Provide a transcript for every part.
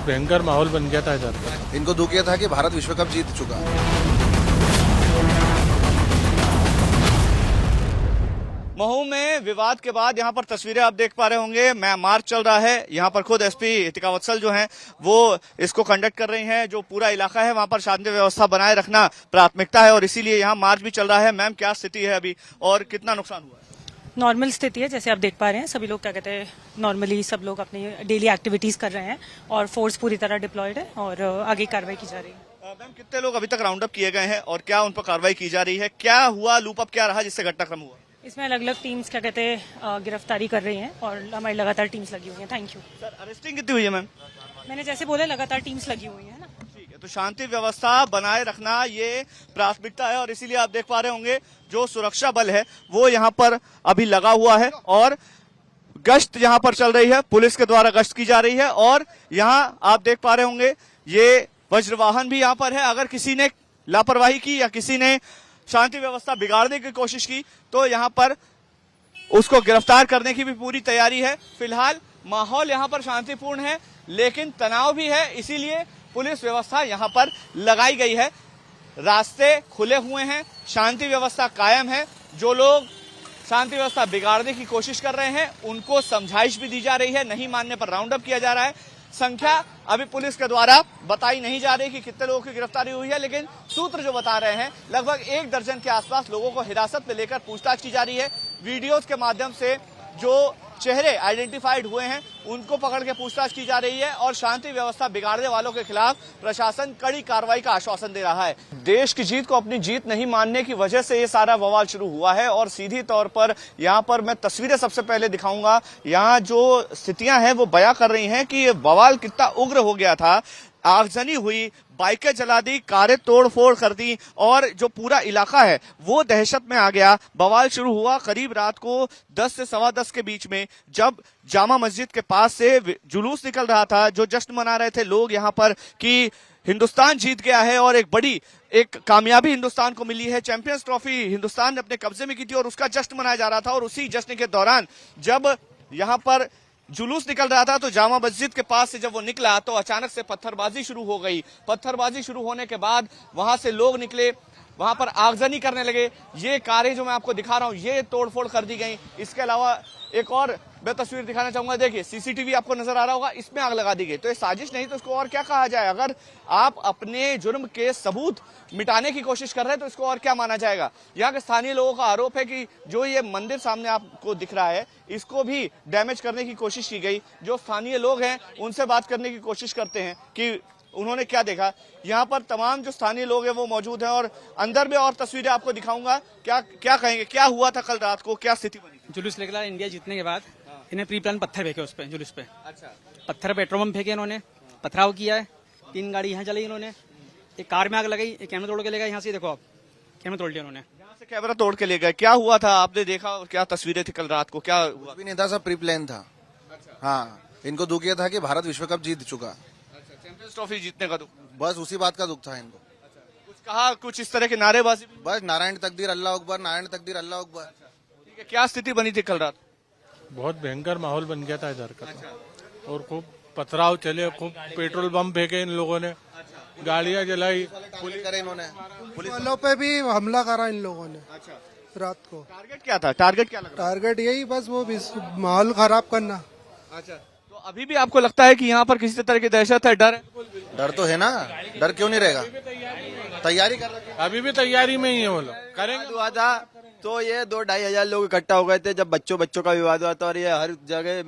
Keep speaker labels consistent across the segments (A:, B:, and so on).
A: भयंकर माहौल बन गया था इधर पर।
B: इनको दुख ये था कि भारत विश्व कप जीत चुका।
C: महू में विवाद के बाद यहाँ पर तस्वीरें आप देख पा रहे होंगे, मार्च चल रहा है। यहाँ पर खुद एसपी इतिका वत्सल जो हैं वो इसको कंडक्ट कर रही हैं। जो पूरा इलाका है वहाँ पर शांति व्यवस्था बनाए रखना प्राथमिकता है और इसीलिए यहाँ मार्च भी चल रहा है। मैम, क्या स्थिति है अभी और कितना नुकसान हुआ है?
D: नॉर्मल स्थिति है, जैसे आप देख पा रहे हैं। सभी लोग क्या कहते हैं, नॉर्मली सब लोग अपनी डेली एक्टिविटीज कर रहे हैं और फोर्स पूरी तरह डिप्लॉयड है और आगे कार्रवाई की जा रही है।
C: मैम, कितने लोग अभी तक राउंड अप किए गए हैं और क्या उन पर कार्रवाई की जा रही है? क्या हुआ, लूप अप क्या रहा जिससे घटनाक्रम हुआ?
D: इसमें अलग अलग टीम्स क्या कहते हैं गिरफ्तारी कर रही हैं और हमारी लगातार टीम्स लगी हुई हैं। Thank you
C: sir. अरेस्टिंग कितनी हुई है मैम?
D: मैंने जैसे बोला, लगातार टीम्स लगी हुई है ना।
C: ठीक है, तो शांति व्यवस्था बनाए रखना ये प्राथमिकता है और इसीलिए आप देख पा रहे होंगे जो सुरक्षा बल है वो यहाँ पर अभी लगा हुआ है और गश्त यहाँ पर चल रही है। पुलिस के द्वारा गश्त की जा रही है और यहाँ आप देख पा रहे होंगे ये वज्रवाहन भी यहाँ पर है। अगर किसी ने लापरवाही की या किसी ने शांति व्यवस्था बिगाड़ने की कोशिश की तो यहाँ पर उसको गिरफ्तार करने की भी पूरी तैयारी है। फिलहाल माहौल यहाँ पर शांतिपूर्ण है लेकिन तनाव भी है, इसीलिए पुलिस व्यवस्था यहाँ पर लगाई गई है। रास्ते खुले हुए हैं, शांति व्यवस्था कायम है। जो लोग शांति व्यवस्था बिगाड़ने की कोशिश कर रहे हैं उनको समझाइश भी दी जा रही है, नहीं मानने पर राउंड अप किया जा रहा है। संख्या अभी पुलिस के द्वारा बताई नहीं जा रही कि कितने लोगों की गिरफ्तारी हुई है, लेकिन सूत्र जो बता रहे हैं लगभग 1 दर्जन के आसपास लोगों को हिरासत में लेकर पूछताछ की जा रही है। वीडियोस के माध्यम से जो चेहरे आइडेंटिफाइड हुए हैं उनको पकड़ के पूछताछ की जा रही है और शांति व्यवस्था बिगाड़ने वालों के खिलाफ प्रशासन कड़ी कार्रवाई का आश्वासन दे रहा है। देश की जीत को अपनी जीत नहीं मानने की वजह से ये सारा बवाल शुरू हुआ है और सीधी तौर पर यहाँ पर मैं तस्वीरें सबसे पहले दिखाऊंगा। यहाँ जो स्थितियां हैं वो बयां कर रही हैं कि ये बवाल कितना उग्र हो गया था। आगजनी हुई, बाइकें जला दी, कारें तोड़ फोड़ कर दी और जो पूरा इलाका है वो दहशत में आ गया। बवाल शुरू हुआ करीब रात को 10 से 10:15 के बीच में, जब जामा मस्जिद के पास से जुलूस निकल रहा था। जो जश्न मना रहे थे लोग यहाँ पर कि हिंदुस्तान जीत गया है और एक कामयाबी हिंदुस्तान को मिली है। चैंपियंस ट्रॉफी हिंदुस्तान ने अपने कब्जे में की थी और उसका जश्न मनाया जा रहा था। और उसी जश्न के दौरान जब यहाँ पर जुलूस निकल रहा था तो जामा मस्जिद के पास से जब वो निकला तो अचानक से पत्थरबाजी शुरू हो गई। पत्थरबाजी शुरू होने के बाद वहां से लोग निकले, वहां पर आगजनी करने लगे। ये कारें जो मैं आपको दिखा रहा हूं ये तोड़फोड़ कर दी गई। इसके अलावा एक और मैं तस्वीर दिखाना चाहूंगा। देखिए, सीसीटीवी आपको नजर आ रहा होगा, इसमें आग लगा दी गई। तो ये साजिश नहीं तो इसको और क्या कहा जाए? अगर आप अपने जुर्म के सबूत मिटाने की कोशिश कर रहे हैं तो इसको और क्या माना जाएगा? यहाँ के स्थानीय लोगों का आरोप है कि जो ये मंदिर सामने आपको दिख रहा है इसको भी डैमेज करने की कोशिश की गई। जो स्थानीय लोग हैं उनसे बात करने की कोशिश करते हैं कि उन्होंने क्या देखा। यहाँ पर तमाम जो स्थानीय लोग हैं वो मौजूद हैं और अंदर में और तस्वीरें आपको दिखाऊंगा। क्या कहेंगे, क्या हुआ था कल रात को, क्या स्थिति बनी?
E: जुलूस निकला इंडिया जीतने के बाद इन्हें प्री प्लान पत्थर फेंके उस पे, जुलूस पे।
C: अच्छा,
E: पत्थर पेट्रोल पंप फेंके इन्होंने, पथराव किया है। 3 गाड़ी यहाँ चलाई इन्होंने, एक कार में आग लगाई, एक कैमरा तोड़ के ले गए। यहाँ से देखो आप, कैमरा तोड़ लिया उन्होंने।
C: यहाँ से कैमरा तोड़ के ले गए। क्या हुआ था आपने देखा और क्या तस्वीरें थी कल रात को, क्या हुआ?
B: कुछ भी नहीं था, सब प्री प्लान था। हाँ, इनको दुख ये था कि भारत विश्व कप जीत चुका।
C: चैंपियंस ट्रॉफी जीतने का दुख?
B: बस उसी बात का दुख था इनको।
C: कुछ कहा, कुछ इस तरह की नारेबाजी भी?
B: बस नारायण तकदीर अल्लाह अकबर, नारायण तकदीर अल्लाह अकबर।
C: ठीक है, क्या स्थिति बनी थी कल रात?
A: बहुत भयंकर माहौल बन गया था इधर का और खूब पथराव चले, खूब पेट्रोल बम फेंके इन लोगों ने, गाड़ियां जलाई,
B: पुलिस करे इन्होंने,
F: पुलिस वालों पे भी हमला करा इन लोगों ने रात को।
C: टारगेट क्या था? टारगेट क्या लग रहा
F: टारगेट यही बस वो माहौल खराब करना।
C: है? अच्छा, तो अभी भी आपको लगता है कि यहाँ पर किसी तरह की दहशत है, डर है?
B: डर तो है ना, डर क्यों नहीं रहेगा? तैयारी कर रहे हैं।
A: अभी भी तैयारी में ही है वो लोग, करेंगे।
G: हुआ था तो ये 2-2.5 हजार लोग इकट्ठा हो गए थे जब बच्चों का विवाद हुआ था। और ये हर जगह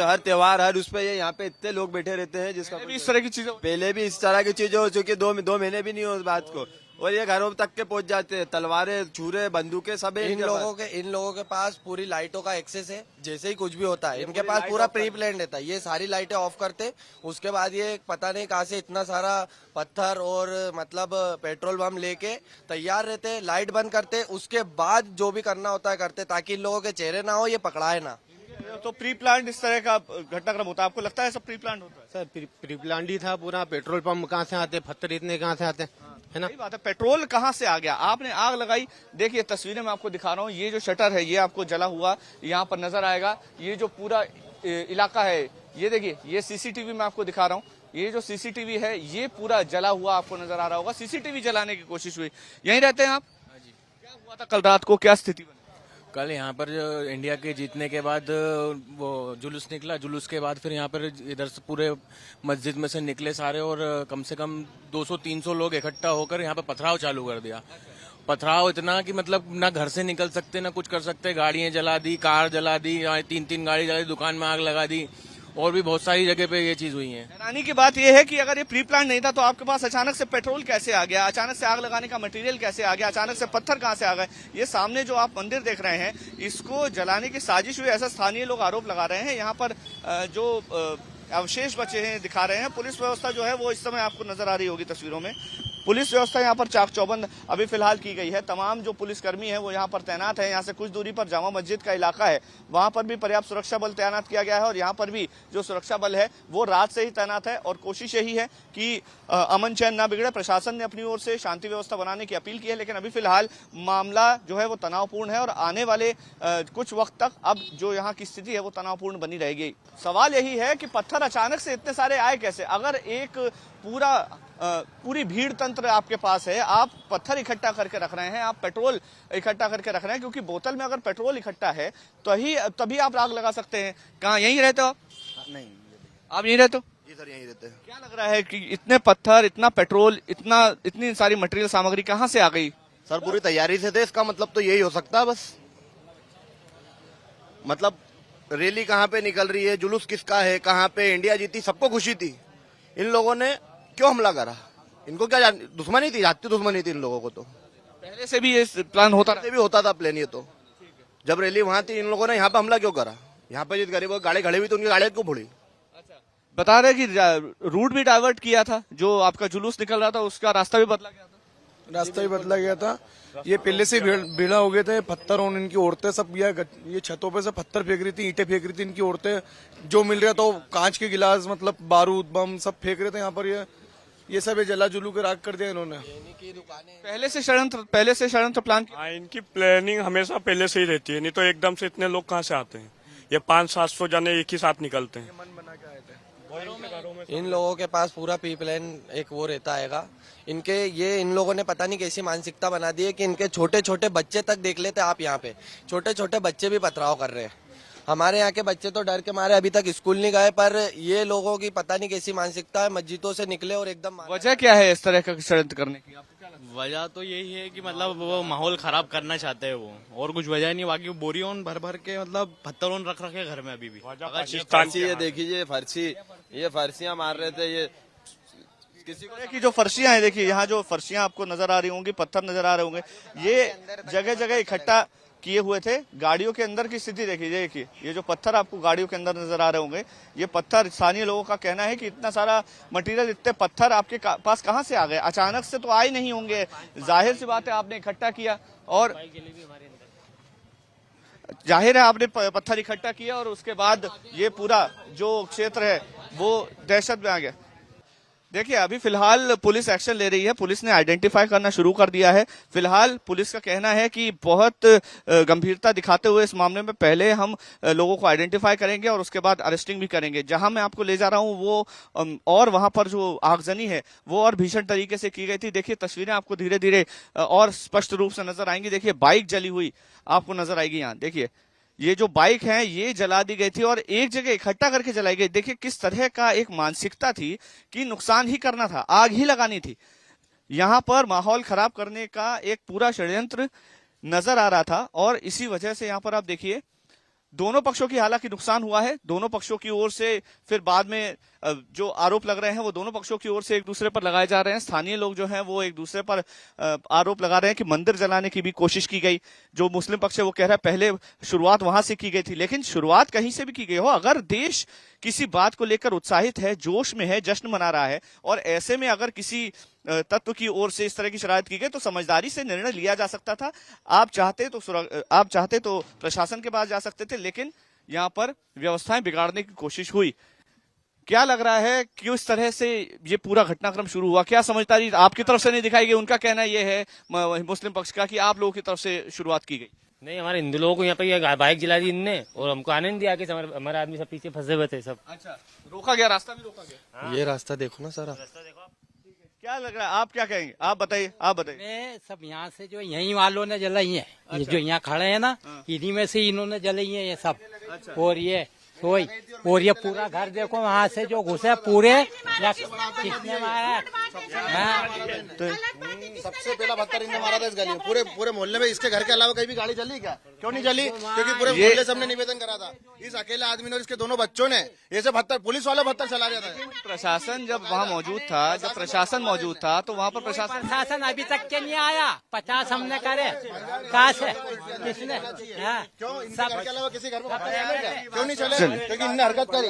G: हर त्योहार हर उस पे ये यहाँ पे इतने लोग बैठे रहते हैं जिसका
C: इस तरह की चीजें
G: पहले भी इस तरह की चीजें हो चुकी। 2 महीने भी नहीं हो उस बात को और ये घरों तक के पहुंच जाते हैं। तलवारें, छुरे, बंदूकें सब है
H: इन लोगों के पास पूरी लाइटों का एक्सेस है। जैसे ही कुछ भी होता है इनके पास पूरा प्री प्लान रहता है। ये सारी लाइटें ऑफ करते, उसके बाद ये पता नहीं कहाँ से इतना सारा पत्थर और मतलब पेट्रोल बम लेके तैयार रहते, लाइट बंद करते, उसके बाद जो भी करना होता है करते ताकि इन लोगों के चेहरे ना हो, ये पकड़ाए ना।
C: तो प्री प्लान इस तरह का घटनाक्रम होता है, आपको लगता है सब प्री प्लान होता है?
I: सर प्री प्लान ही था पूरा। पेट्रोल पंप कहाँ से आते, पत्थर इतने कहाँ से आते, है ना?
C: सही बात है, पेट्रोल कहाँ से आ गया? आपने आग लगाई। देखिए तस्वीरें मैं आपको दिखा रहा हूँ, ये जो शटर है ये आपको जला हुआ यहाँ पर नजर आएगा। ये जो पूरा इलाका है ये देखिए, ये सीसीटीवी मैं आपको दिखा रहा हूँ। ये जो सीसीटीवी है ये पूरा जला हुआ आपको नजर आ रहा होगा। सीसीटीवी जलाने की कोशिश हुई। यहीं रहते हैं आप? क्या हुआ था कल रात को, क्या स्थिति बनी?
J: कल यहाँ पर जो इंडिया के जीतने के बाद वो जुलूस निकला, जुलूस के बाद फिर यहाँ पर इधर से पूरे मस्जिद में से निकले सारे और कम से कम 200-300 लोग इकट्ठा होकर यहाँ पर पथराव चालू कर दिया। पथराव इतना कि मतलब ना घर से निकल सकते ना कुछ कर सकते, गाड़ियां जला दी, कार जला दी, 3-3 गाड़ी जला दी, दुकान में आग लगा दी और भी बहुत सारी जगह पे ये चीज हुई है।
C: हैरानी की बात यह है कि अगर ये प्री प्लान नहीं था तो आपके पास अचानक से पेट्रोल कैसे आ गया, अचानक से आग लगाने का मटेरियल कैसे आ गया, अचानक से पत्थर कहां से आ गए? ये सामने जो आप मंदिर देख रहे हैं इसको जलाने की साजिश हुई, ऐसा स्थानीय लोग आरोप लगा रहे हैं। यहाँ पर जो अवशेष बचे हैं दिखा रहे हैं। पुलिस व्यवस्था जो है वो इस समय आपको नजर आ रही होगी तस्वीरों में। पुलिस व्यवस्था यहाँ पर चाक चौबंद अभी फिलहाल की गई है। तमाम जो पुलिसकर्मी है वो यहाँ पर तैनात है। यहाँ से कुछ दूरी पर जामा मस्जिद का इलाका है, वहां पर भी पर्याप्त सुरक्षा बल तैनात किया गया है और यहाँ पर भी जो सुरक्षा बल है वो रात से ही तैनात है और कोशिश यही है कि अमन चैन न बिगड़े। प्रशासन ने अपनी ओर से शांति व्यवस्था बनाने की अपील की है, लेकिन अभी फिलहाल मामला जो है वो तनावपूर्ण है और आने वाले कुछ वक्त तक अब जो यहाँ की स्थिति है वो तनावपूर्ण बनी रहेगी। सवाल यही है कि पत्थर अचानक से इतने सारे आए कैसे? अगर एक पूरी भीड़ तंत्र आपके पास है, आप पत्थर इकट्ठा करके रख रहे हैं, आप पेट्रोल इकट्ठा करके रख रहे हैं, क्योंकि बोतल में अगर पेट्रोल इकट्ठा है तो तभी आप आग लगा सकते हैं। कहाँ, यहीं रहते हो आप?
B: नहीं,
C: आप यहीं रहते हो?
B: जी सर, यहीं रहते हैं।
C: क्या लग रहा है कि इतने पत्थर, इतना पेट्रोल, इतनी सारी मटेरियल सामग्री कहाँ से आ गई?
B: सर पूरी तैयारी से थे, इसका मतलब तो यही हो सकता है बस। मतलब रैली कहाँ पे निकल रही है, जुलूस किसका है, कहाँ पे इंडिया जीती, सबको खुशी थी। इन लोगों ने क्यों हमला करा? इनको क्या दुश्मनी थी? जाती दुश्मनी थी इन लोगों को। तो
C: पहले से भी ये प्लान होता
B: भी होता था प्लान। ये तो जब रैली वहां थी इन लोगों ने यहाँ पे हमला क्यों करा? यहाँ पे जिस गरीबों की गाड़ी खड़ी हुई तो उनकी गाड़ियां क्यों फोड़ी?
C: बता रहे कि रूट भी डाइवर्ट किया था, जो आपका जुलूस निकल रहा था उसका रास्ता भी बदला गया था।
F: रास्ता ही बदला गया था। ये पहले से भीड़ा हो गए थे। पत्थर और इनकी औरतें सब ये छतों पे से पत्थर फेंक रही थी, ईंटें फेंक रही थी। इनकी औरतें जो मिल रहा था वो कांच के गिलास, मतलब बारूद बम सब फेंक रहे थे यहाँ पर। ये सब जला जुलू के राख कर दिया इन्होंने।
C: पहले से षड्यंत्र प्लान
K: हाँ, इनकी प्लानिंग हमेशा पहले से ही रहती है, नहीं तो एकदम से इतने लोग कहाँ से आते हैं? ये 500-700 जने एक ही साथ निकलते हैं।
H: इन लोगों के पास पूरा प्री प्लान एक वो रहता है। इन लोगों ने पता नहीं कैसी मानसिकता बना दी है कि इनके छोटे छोटे बच्चे तक देख लेते आप। यहाँ पे छोटे छोटे बच्चे भी पथराव कर रहे हैं। हमारे यहाँ के बच्चे तो डर के मारे अभी तक स्कूल नहीं गए, पर ये लोगों की पता नहीं कैसी मानसिकता है, मस्जिदों से निकले और एकदम।
C: वजह क्या है इस तरह का षड्यंत्र करने की?
J: वजह तो यही है कि मतलब वो माहौल खराब करना चाहते हैं वो, और कुछ वजह नहीं। बाकी बोरियों भर भर के मतलब पत्थरों रख रखे घर में अभी भी।
G: ये देखिए ये फर्शियां मार रहे थे। ये
C: किसी की जो फर्शियां हैं, देखिए यहाँ जो फर्शियां आपको नजर आ रही होंगी, पत्थर नजर आ रहे होंगे, ये जगह जगह इकट्ठा किए हुए थे। गाड़ियों के अंदर की स्थिति देखिए, ये जो पत्थर आपको गाड़ियों के अंदर नजर आ रहे होंगे, ये पत्थर, स्थानीय लोगों का कहना है कि इतना सारा मटेरियल, इतने पत्थर आपके पास कहां से आ गए? अचानक से तो आए नहीं होंगे, जाहिर सी बात है आपने इकट्ठा किया और जाहिर है आपने पत्थर इकट्ठा किया और उसके बाद ये पूरा जो क्षेत्र है वो दहशत में आ गया। देखिए अभी फिलहाल पुलिस एक्शन ले रही है, पुलिस ने आइडेंटिफाई करना शुरू कर दिया है। फिलहाल पुलिस का कहना है कि बहुत गंभीरता दिखाते हुए इस मामले में पहले हम लोगों को आइडेंटिफाई करेंगे और उसके बाद अरेस्टिंग भी करेंगे। जहां मैं आपको ले जा रहा हूं वो और वहां पर जो आगजनी है वो और भीषण तरीके से की गई थी। देखिए तस्वीरें आपको धीरे धीरे और स्पष्ट रूप से नजर आएंगी। देखिए बाइक जली हुई आपको नजर आएगी। यहाँ देखिए ये जो बाइक है ये जला दी गई थी और एक जगह इकट्ठा करके जलाई गई। देखिए किस तरह का एक मानसिकता थी कि नुकसान ही करना था, आग ही लगानी थी। यहां पर माहौल खराब करने का एक पूरा षड्यंत्र नजर आ रहा था और इसी वजह से यहां पर आप देखिए दोनों पक्षों की हालांकि नुकसान हुआ है। दोनों पक्षों की ओर से फिर बाद में जो आरोप लग रहे हैं वो दोनों पक्षों की ओर से एक दूसरे पर लगाए जा रहे हैं। स्थानीय लोग जो हैं वो एक दूसरे पर आरोप लगा रहे हैं कि मंदिर जलाने की भी कोशिश की गई। जो मुस्लिम पक्ष है वो कह रहा है पहले शुरुआत वहां से की गई थी, लेकिन शुरुआत कहीं से भी की गई हो, अगर देश किसी बात को लेकर उत्साहित है, जोश में है, जश्न मना रहा है और ऐसे में अगर किसी तत्व की ओर से इस तरह की शरारत की गई तो समझदारी से निर्णय लिया जा सकता था। आप चाहते तो प्रशासन के पास जा सकते थे, लेकिन यहाँ पर व्यवस्थाएं बिगाड़ने की कोशिश हुई। क्या लग रहा है क्यों इस तरह से ये पूरा घटनाक्रम शुरू हुआ? क्या समझदारी आपकी तरफ से नहीं दिखाई गई? उनका कहना यह है मुस्लिम पक्ष का कि आप लोगों की तरफ से शुरुआत की गई।
I: नहीं, हमारे हिंदू लोगों को यहाँ पे ये बाइक जला दी इनने और हमको आने नहीं दिया कि हमारे आदमी सब पीछे फंसे हुए थे सब।
C: अच्छा, रोका गया, रास्ता भी रोका गया।
H: ये रास्ता देखो ना सारा।
C: क्या लग रहा है, आप क्या कहेंगे? आप बताइए, आप बताइए।
E: में सब यहाँ से जो यहीं वालों ने जलाई है, ये जो यहाँ खड़े हैं ना, इन्हीं में से इन्होंने जलाई है ये सब। और ये सोई और ये पूरा घर देखो, वहाँ से जो घुसे पूरे किसने मारा?
B: सबसे पहला पत्थर इनने मारा था इस गली में। पूरे मोहल्ले में इसके घर के अलावा कहीं भी गाड़ी चली क्या? क्यों नहीं चली? क्योंकि पूरे मोहल्ले सबने निवेदन करा था। इस अकेले आदमी ने और इसके दोनों बच्चों ने ऐसे पत्थर, पुलिस वाले पत्थर चला रहा था।
C: प्रशासन जब वहाँ मौजूद था, जब प्रशासन मौजूद था, तो वहाँ पर
E: प्रशासन अभी तक के नहीं आया। 50 हमने करे, कहाँ से, किसने?
B: क्यों इनके घर के अलावा किसी घर में क्यों नहीं चले? क्योंकि इनने हरकत करी।